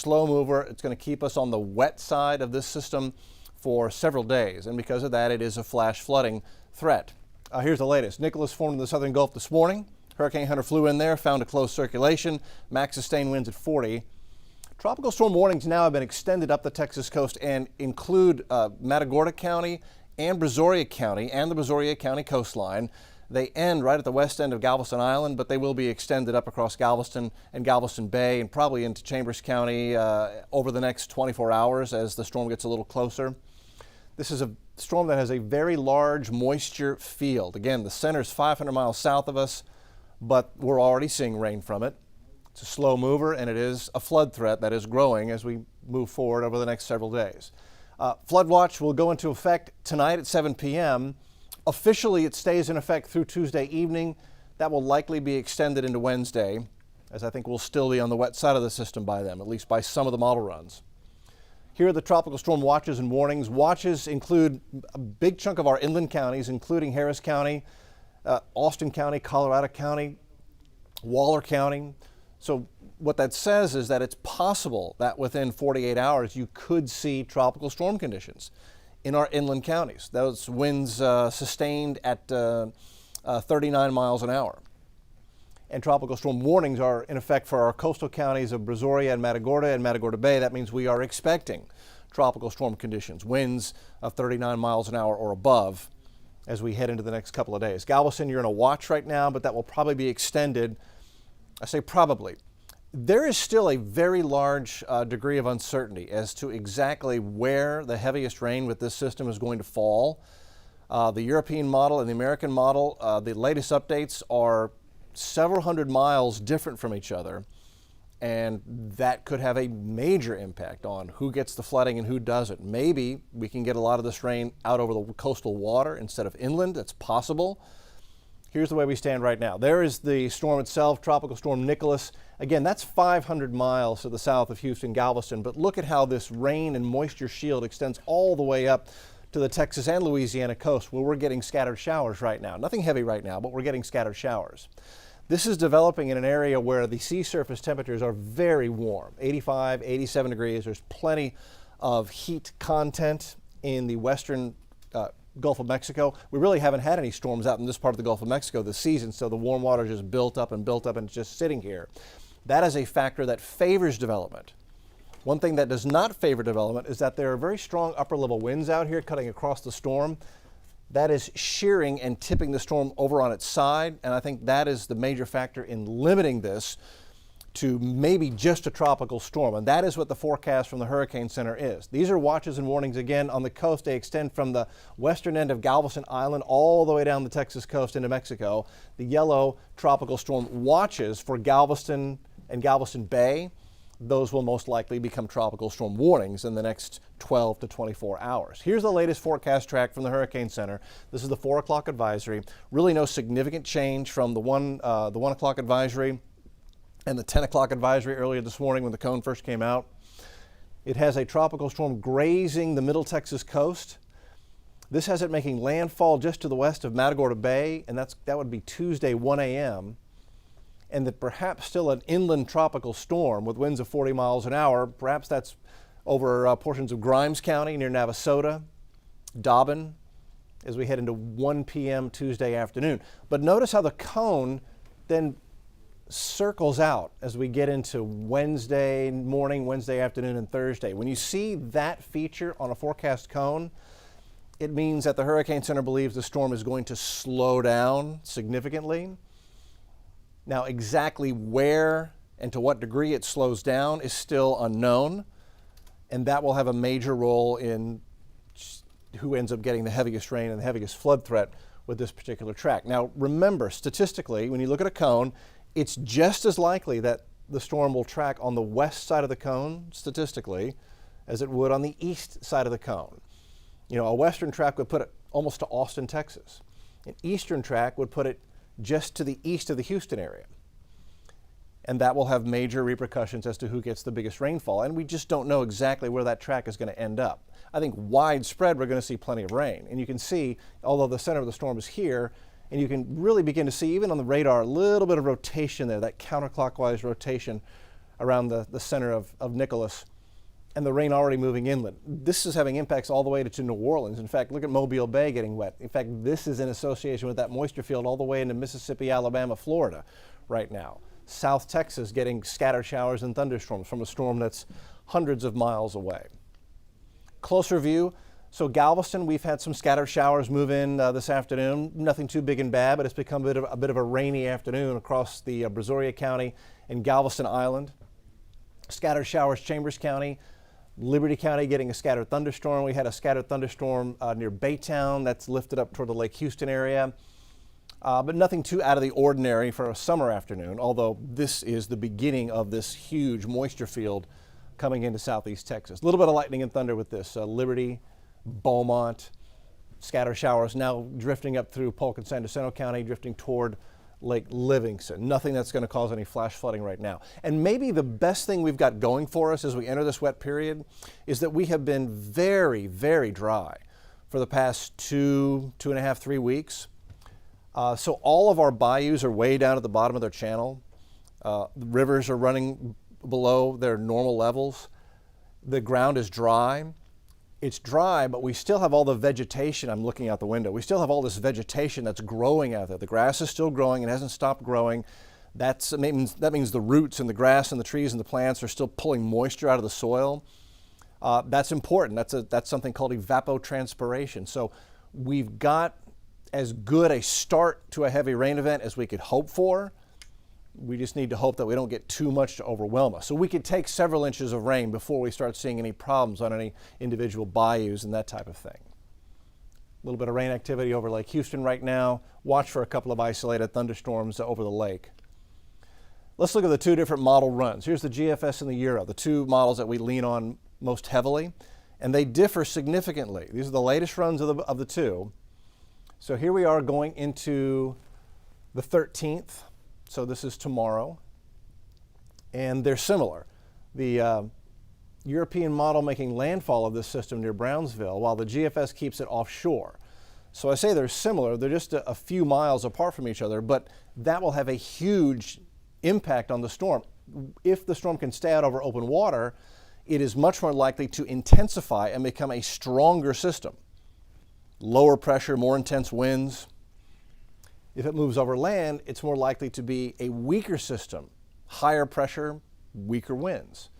slow mover. It's going to keep us on the wet side of this system for several days, and because of that, it is a flash flooding threat. Here's the latest. Nicholas formed in the southern Gulf this morning. Hurricane Hunter flew in there, found a closed circulation, max sustained winds at 40. Tropical storm warnings now have been extended up the Texas coast and include Matagorda County and Brazoria County and the Brazoria County coastline. They end right at the west end of Galveston Island, but they will be extended up across Galveston and Galveston Bay and probably into Chambers County over the next 24 hours as the storm gets a little closer. This is a storm that has a very large moisture field. Again, the center is 500 miles south of us, but we're already seeing rain from it. It's a slow mover, and it is a flood threat that is growing as we move forward over the next several days. Flood watch will go into effect tonight at 7 p.m. Officially, it stays in effect through Tuesday evening. That will likely be extended into Wednesday, as I think we'll still be on the wet side of the system by then, at least by some of the model runs. Here are the tropical storm watches and warnings. Watches include a big chunk of our inland counties, including Harris County, Austin County, Colorado County, Waller County. So what that says is that it's possible that within 48 hours you could see tropical storm conditions in our inland counties. Those winds sustained at 39 miles an hour. And tropical storm warnings are in effect for our coastal counties of Brazoria and Matagorda Bay. That means we are expecting tropical storm conditions, winds of 39 miles an hour or above as we head into the next couple of days. Galveston, you're in a watch right now, but that will probably be extended. I say probably. There is still a very large degree of uncertainty as to exactly where the heaviest rain with this system is going to fall. The European model and the American model, the latest updates are several hundred miles different from each other, and that could have a major impact on who gets the flooding and who doesn't. Maybe we can get a lot of this rain out over the coastal water instead of inland. That's possible. Here's the way we stand right now. There is the storm itself, Tropical Storm Nicholas. Again, that's 500 miles to the south of Houston, Galveston, but look at how this rain and moisture shield extends all the way up to the Texas and Louisiana coast, where we're getting scattered showers right now. Nothing heavy right now, but we're getting scattered showers. This is developing in an area where the sea surface temperatures are very warm, 85, 87 degrees. There's plenty of heat content in the western Gulf of Mexico. We really haven't had any storms out in this part of the Gulf of Mexico this season, so the warm water just built up and it's just sitting here. That is a factor that favors development. One thing that does not favor development is that there are very strong upper level winds out here cutting across the storm. That is shearing and tipping the storm over on its side, and I think that is the major factor in limiting this to maybe just a tropical storm, and that is what the forecast from the Hurricane Center is. These are watches and warnings again on the coast. They extend from the western end of Galveston Island all the way down the Texas coast into Mexico. The yellow tropical storm watches for Galveston and Galveston Bay, those will most likely become tropical storm warnings in the next 12 to 24 hours. Here's the latest forecast track from the Hurricane Center. This is the 4 o'clock advisory. Really no significant change from the 1 o'clock advisory and the 10 o'clock advisory earlier this morning when the cone first came out. It has a tropical storm grazing the middle Texas coast. This has it making landfall just to the west of Matagorda Bay, and that would be Tuesday 1 a.m. And that perhaps still an inland tropical storm with winds of 40 miles an hour. Perhaps that's over portions of Grimes County near Navasota, Dobbin, as we head into 1 p.m. Tuesday afternoon. But notice how the cone then circles out as we get into Wednesday morning, Wednesday afternoon, and Thursday. When you see that feature on a forecast cone, it means that the Hurricane Center believes the storm is going to slow down significantly. Now, exactly where and to what degree it slows down is still unknown, and that will have a major role in who ends up getting the heaviest rain and the heaviest flood threat with this particular track. Now, remember, statistically, when you look at a cone, it's just as likely that the storm will track on the west side of the cone, statistically, as it would on the east side of the cone. You know, a western track would put it almost to Austin, Texas. An eastern track would put it just to the east of the Houston area. And that will have major repercussions as to who gets the biggest rainfall. And we just don't know exactly where that track is going to end up. I think widespread, we're going to see plenty of rain. And you can see, although the center of the storm is here, and you can really begin to see, even on the radar, a little bit of rotation there, that counterclockwise rotation around the center of Nicholas, and the rain already moving inland. This is having impacts all the way to New Orleans. In fact, look at Mobile Bay getting wet. In fact, this is in association with that moisture field all the way into Mississippi, Alabama, Florida right now. South Texas getting scattered showers and thunderstorms from a storm that's hundreds of miles away. Closer view, so Galveston, we've had some scattered showers move in this afternoon. Nothing too big and bad, but it's become a bit of a rainy afternoon across the Brazoria County and Galveston Island. Scattered showers, Chambers County. Liberty County getting a scattered thunderstorm. We had a scattered thunderstorm near Baytown that's lifted up toward the Lake Houston area. But nothing too out of the ordinary for a summer afternoon, although this is the beginning of this huge moisture field coming into southeast Texas. A little bit of lightning and thunder with this. Liberty, Beaumont, scattered showers now drifting up through Polk and San Jacinto County, drifting toward Lake Livingston. Nothing that's going to cause any flash flooding right now. And maybe the best thing we've got going for us as we enter this wet period is that we have been very, very dry for the past 2.5, 3 weeks. So all of our bayous are way down at the bottom of their channel. The rivers are running below their normal levels. The ground is dry. It's dry, but we still have all the vegetation. I'm looking out the window. We still have all this vegetation that's growing out there. The grass is still growing. It hasn't stopped growing. That means the roots and the grass and the trees and the plants are still pulling moisture out of the soil. That's important. That's something called evapotranspiration. So we've got as good a start to a heavy rain event as we could hope for. We just need to hope that we don't get too much to overwhelm us. So we could take several inches of rain before we start seeing any problems on any individual bayous and that type of thing. A little bit of rain activity over Lake Houston right now. Watch for a couple of isolated thunderstorms over the lake. Let's look at the two different model runs. Here's the GFS and the Euro, the two models that we lean on most heavily, and they differ significantly. These are the latest runs of the two. So here we are going into the 13th. So this is tomorrow, and they're similar. The European model making landfall of this system near Brownsville, while the GFS keeps it offshore. So I say they're similar. They're just a few miles apart from each other, but that will have a huge impact on the storm. If the storm can stay out over open water, it is much more likely to intensify and become a stronger system. Lower pressure, more intense winds. If it moves over land, it's more likely to be a weaker system, higher pressure, weaker winds,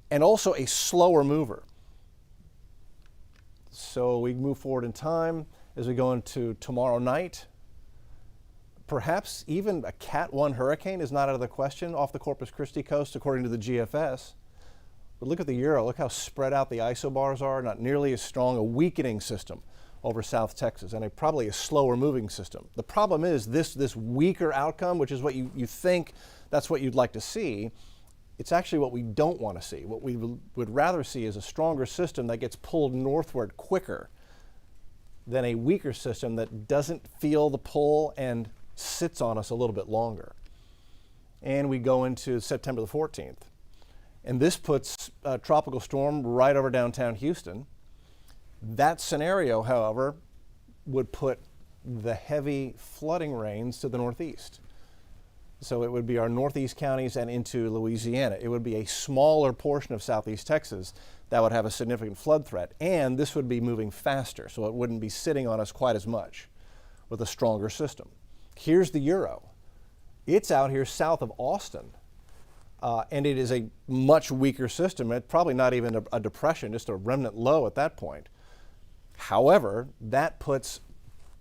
and also a slower mover. So we move forward in time as we go into tomorrow night. Perhaps even a Cat 1 hurricane is not out of the question off the Corpus Christi coast, according to the GFS. But look at the Euro. Look how spread out the isobars are, not nearly as strong, a weakening system over South Texas, and probably a slower moving system. The problem is this weaker outcome, which is what you think that's what you'd like to see, it's actually what we don't want to see. What we would rather see is a stronger system that gets pulled northward quicker than a weaker system that doesn't feel the pull and sits on us a little bit longer. And we go into September the 14th. And this puts a tropical storm right over downtown Houston. That scenario, however, would put the heavy flooding rains to the northeast. So it would be our northeast counties and into Louisiana. It would be a smaller portion of southeast Texas that would have a significant flood threat. And this would be moving faster, so it wouldn't be sitting on us quite as much with a stronger system. Here's the Euro. It's out here south of Austin. And it is a much weaker system. It's probably not even a depression, just a remnant low at that point. However, that puts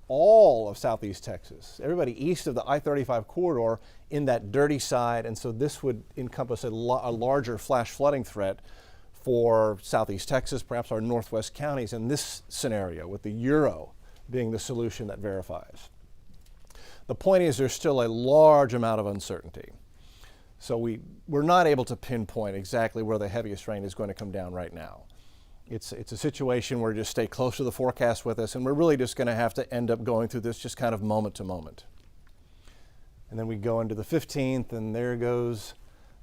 all of southeast Texas, everybody east of the I-35 corridor, in that dirty side, and so this would encompass a larger flash flooding threat for southeast Texas, perhaps our northwest counties in this scenario, with the Euro being the solution that verifies. The point is there's still a large amount of uncertainty. So we're not able to pinpoint exactly where the heaviest rain is going to come down right now. It's a situation where just stay close to the forecast with us, and we're really just going to have to end up going through this just kind of moment to moment. And then we go into the 15th, and there goes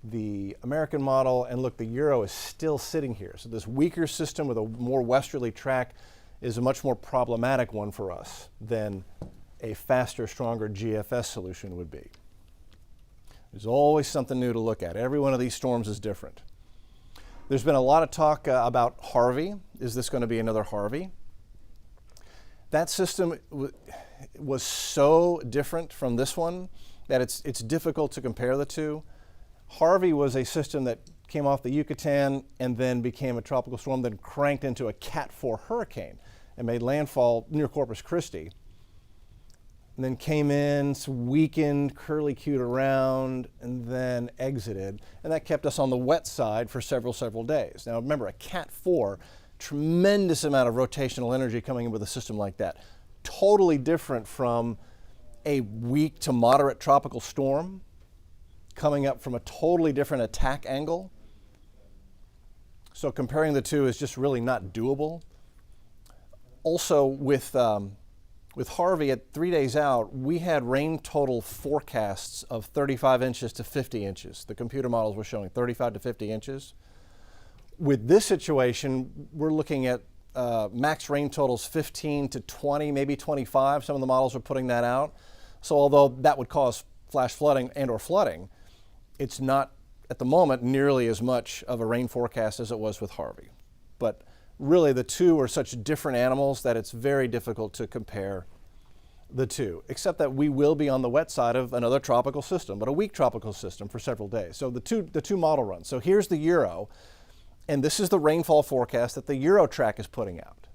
the American model, and look, the Euro is still sitting here. So this weaker system with a more westerly track is a much more problematic one for us than a faster, stronger GFS solution would be. There's always something new to look at. Every one of these storms is different. There's been a lot of talk about Harvey. Is this going to be another Harvey? That system was so different from this one that it's difficult to compare the two. Harvey was a system that came off the Yucatan and then became a tropical storm, then cranked into a Cat 4 hurricane and made landfall near Corpus Christi. And then came in, weakened, curly-cued around, and then exited. And that kept us on the wet side for several days. Now remember, a Cat 4, tremendous amount of rotational energy coming in with a system like that. Totally different from a weak to moderate tropical storm coming up from a totally different attack angle. So comparing the two is just really not doable. Also with Harvey, at 3 days out, we had rain total forecasts of 35 inches to 50 inches. The computer models were showing 35 to 50 inches. With this situation, we're looking at max rain totals 15 to 20, maybe 25. Some of the models are putting that out. So although that would cause flash flooding and or flooding, it's not at the moment nearly as much of a rain forecast as it was with Harvey. But really, the two are such different animals that it's very difficult to compare the two, except that we will be on the wet side of another tropical system, but a weak tropical system for several days. So the two model runs. So here's the Euro, and this is the rainfall forecast that the Euro track is putting out.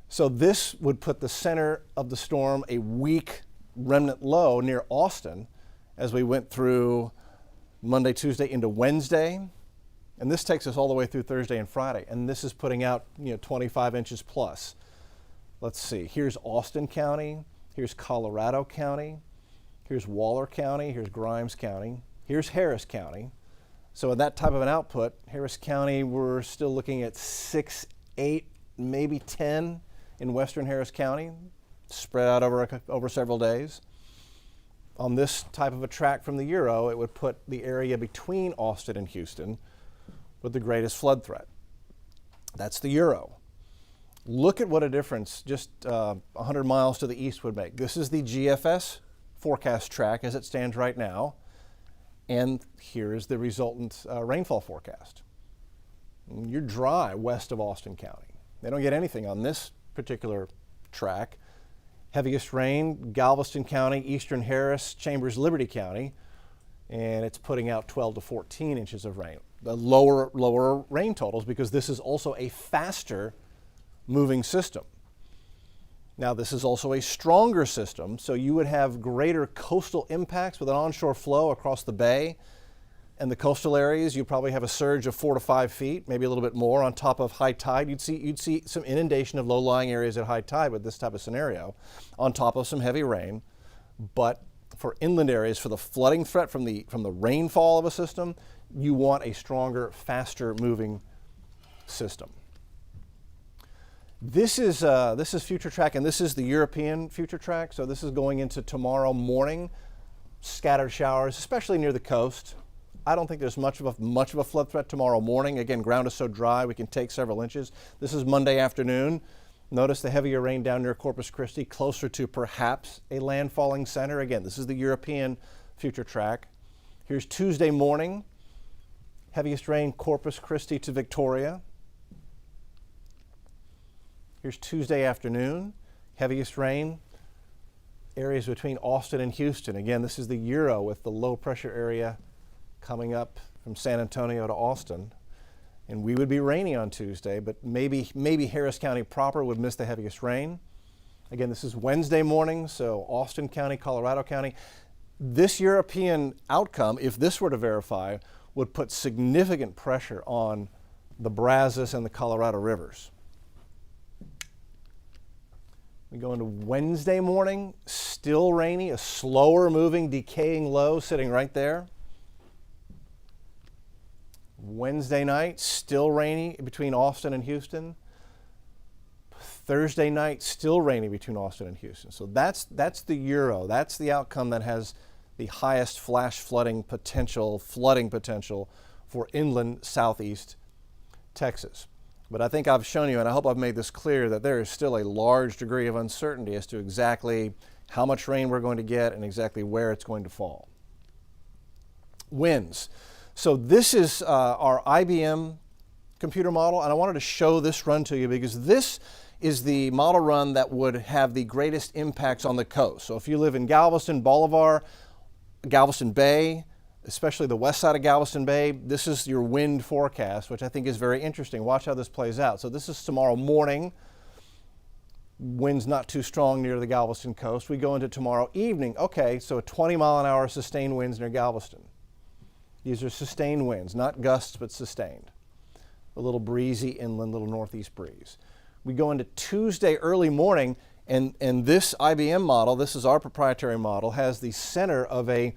So this would put the center of the storm, a weak remnant low near Austin, as we went through Monday, Tuesday into Wednesday. And this takes us all the way through Thursday and Friday. And this is putting out 25 inches plus. Let's see, here's Austin County, here's Colorado County, here's Waller County, here's Grimes County, here's Harris County. So in that type of an output, Harris County, we're still looking at 6, 8, maybe 10 in western Harris County, spread out over several days. On this type of a track from the Euro, it would put the area between Austin and Houston with the greatest flood threat. That's the Euro. Look at what a difference just 100 miles to the east would make. This is the GFS forecast track as it stands right now, and here is the resultant rainfall forecast. You're dry west of Austin County. They don't get anything on this particular track. Heaviest rain, Galveston County, Eastern Harris, Chambers, Liberty County, and it's putting out 12 to 14 inches of rain. The lower rain totals because this is also a faster moving system. Now this is also a stronger system, so you would have greater coastal impacts with an onshore flow across the bay and the coastal areas. You probably have a surge of 4 to 5 feet, maybe a little bit more on top of high tide. You'd see some inundation of low-lying areas at high tide with this type of scenario on top of some heavy rain. But for inland areas, for the flooding threat from the rainfall of a system, you want a stronger, faster moving system. This is future track, and this is the European future track. So this is going into tomorrow morning. Scattered showers, especially near the coast. I don't think there's much of a flood threat tomorrow morning. Again, ground is so dry we can take several inches. This is Monday afternoon. Notice the heavier rain down near Corpus Christi, closer to perhaps a landfalling center. Again, this is the European future track. Here's Tuesday morning. Heaviest rain, Corpus Christi to Victoria. Here's Tuesday afternoon. Heaviest rain, areas between Austin and Houston. Again, this is the Euro with the low pressure area coming up from San Antonio to Austin. And we would be rainy on Tuesday, but maybe Harris County proper would miss the heaviest rain. Again, this is Wednesday morning, so Austin County, Colorado County. This European outcome, if this were to verify, would put significant pressure on the Brazos and the Colorado rivers. We go into Wednesday morning, still rainy, a slower moving, decaying low sitting right there. Wednesday night, still rainy between Austin and Houston. Thursday night, still rainy between Austin and Houston. So that's the Euro. That's the outcome that has the highest flash flooding potential for inland southeast Texas. But I think I've shown you, and I hope I've made this clear, that there is still a large degree of uncertainty as to exactly how much rain we're going to get and exactly where it's going to fall. winds. So this is our IBM computer model, and I wanted to show this run to you because this is the model run that would have the greatest impacts on the coast. So if you live in Galveston, Bolivar, Galveston Bay, especially the west side of Galveston Bay, this is your wind forecast, which I think is very interesting. Watch how this plays out. So this is tomorrow morning. Winds not too strong near the Galveston coast. We go into tomorrow evening. Okay, so 20-mile-an-hour sustained winds near Galveston. These are sustained winds, not gusts, but sustained. A little breezy inland, little northeast breeze. We go into Tuesday early morning, and this IBM model, this is our proprietary model, has the center of a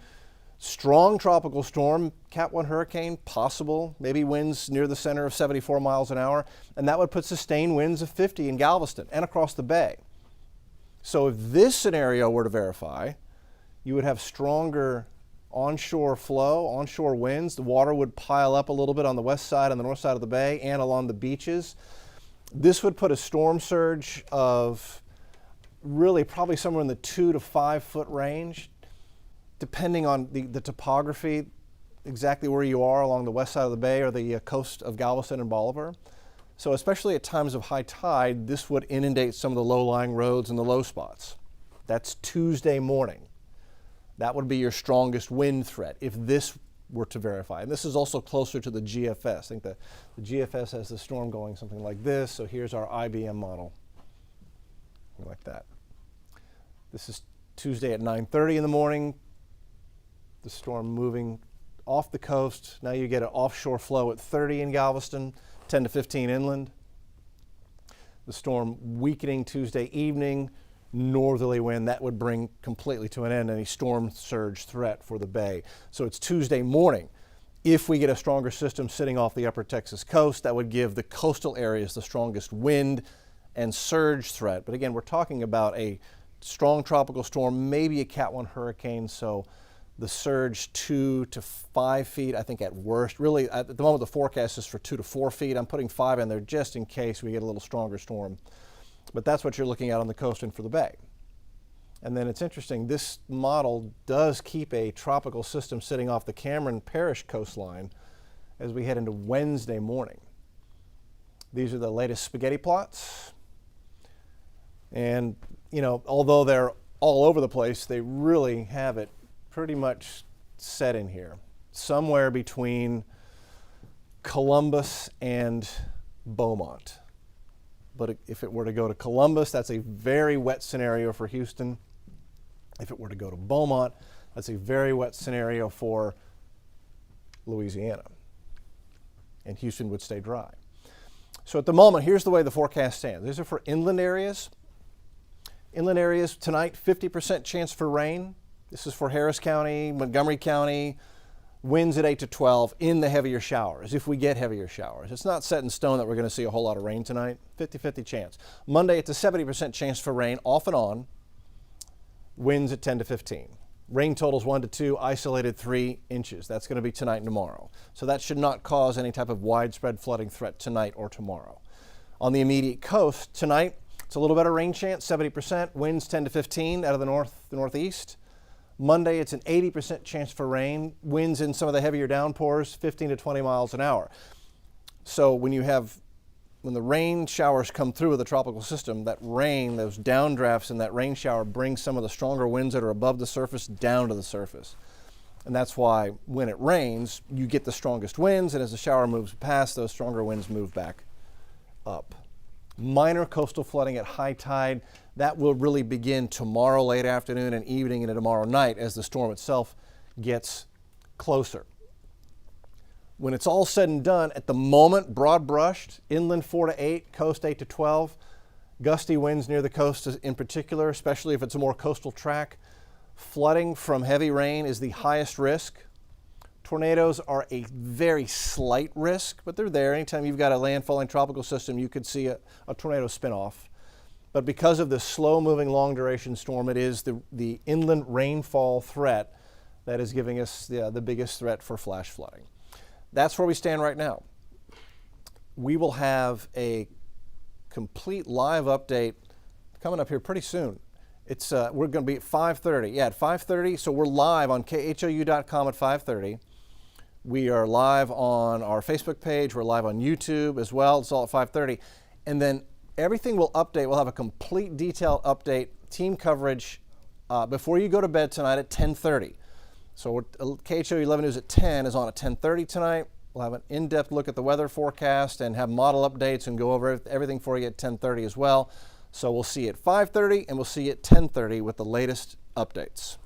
strong tropical storm, Cat 1 hurricane, possible, maybe winds near the center of 74 miles an hour, and that would put sustained winds of 50 in Galveston and across the bay. So if this scenario were to verify, you would have stronger onshore flow, onshore winds. The water would pile up a little bit on the west side and the north side of the bay and along the beaches. This would put a storm surge of really probably somewhere in the 2 to 5 foot range, depending on the topography, exactly where you are along the west side of the bay or the coast of Galveston and Bolivar. So especially at times of high tide, this would inundate some of the low-lying roads and the low spots. That's Tuesday morning. That would be your strongest wind threat if this were to verify. And this is also closer to the GFS. I think the GFS has the storm going something like this. So here's our IBM model, like that. This is Tuesday at 9:30 in the morning. The storm moving off the coast. Now you get an offshore flow at 30 in Galveston, 10 to 15 inland. The storm weakening Tuesday evening, northerly wind that would bring completely to an end any storm surge threat for the bay. So it's Tuesday morning. If we get a stronger system sitting off the upper Texas coast, that would give the coastal areas the strongest wind and surge threat. But again, we're talking about a strong tropical storm, maybe a Cat 1 hurricane, so the surge 2 to 5 feet, I think at worst. Really, at the moment, the forecast is for 2 to 4 feet. I'm putting 5 in there just in case we get a little stronger storm. But that's what you're looking at on the coast and for the bay. And then it's interesting, this model does keep a tropical system sitting off the Cameron Parish coastline as we head into Wednesday morning. These are the latest spaghetti plots. And, you know, although they're all over the place, they really have it pretty much set in here. Somewhere between Columbus and Beaumont. But if it were to go to Columbus, that's a very wet scenario for Houston. If it were to go to Beaumont, that's a very wet scenario for Louisiana. And Houston would stay dry. So at the moment, here's the way the forecast stands. These are for inland areas. Inland areas tonight, 50% chance for rain. This is for Harris County, Montgomery County. Winds at 8 to 12 in the heavier showers, if we get heavier showers. It's not set in stone that we're going to see a whole lot of rain tonight. 50-50 chance. Monday, it's a 70% chance for rain, off and on. Winds at 10 to 15. Rain totals 1 to 2, isolated 3 inches. That's going to be tonight and tomorrow. So that should not cause any type of widespread flooding threat tonight or tomorrow. On the immediate coast, tonight, it's a little better rain chance, 70%. Winds 10 to 15 out of the northeast. Monday, it's an 80% chance for rain. Winds in some of the heavier downpours, 15 to 20 miles an hour. So when the rain showers come through with a tropical system, that rain, those downdrafts in that rain shower bring some of the stronger winds that are above the surface down to the surface. And that's why when it rains, you get the strongest winds, and as the shower moves past, those stronger winds move back up. Minor coastal flooding at high tide. That will really begin tomorrow late afternoon and evening into tomorrow night as the storm itself gets closer. When it's all said and done, at the moment, broad brushed, inland 4 to 8, coast 8 to 12, gusty winds near the coast in particular, especially if it's a more coastal track. Flooding from heavy rain is the highest risk. Tornadoes are a very slight risk, but they're there. Anytime you've got a landfalling tropical system, you could see a tornado spin off. But because of the slow-moving, long-duration storm, it is the inland rainfall threat that is giving us the biggest threat for flash flooding. That's where we stand right now. We will have a complete live update coming up here pretty soon. We're going to be at 5:30. Yeah, at 5:30. So we're live on khou.com at 5:30. We are live on our Facebook page. We're live on YouTube as well. It's all at 5:30. And then everything will update. We'll have a complete detailed update, team coverage before you go to bed tonight at 10:30. So KHO 11 News at 10 is on at 10:30 tonight. We'll have an in-depth look at the weather forecast and have model updates and go over everything for you at 10:30 as well. So we'll see you at 5:30 and we'll see you at 10:30 with the latest updates.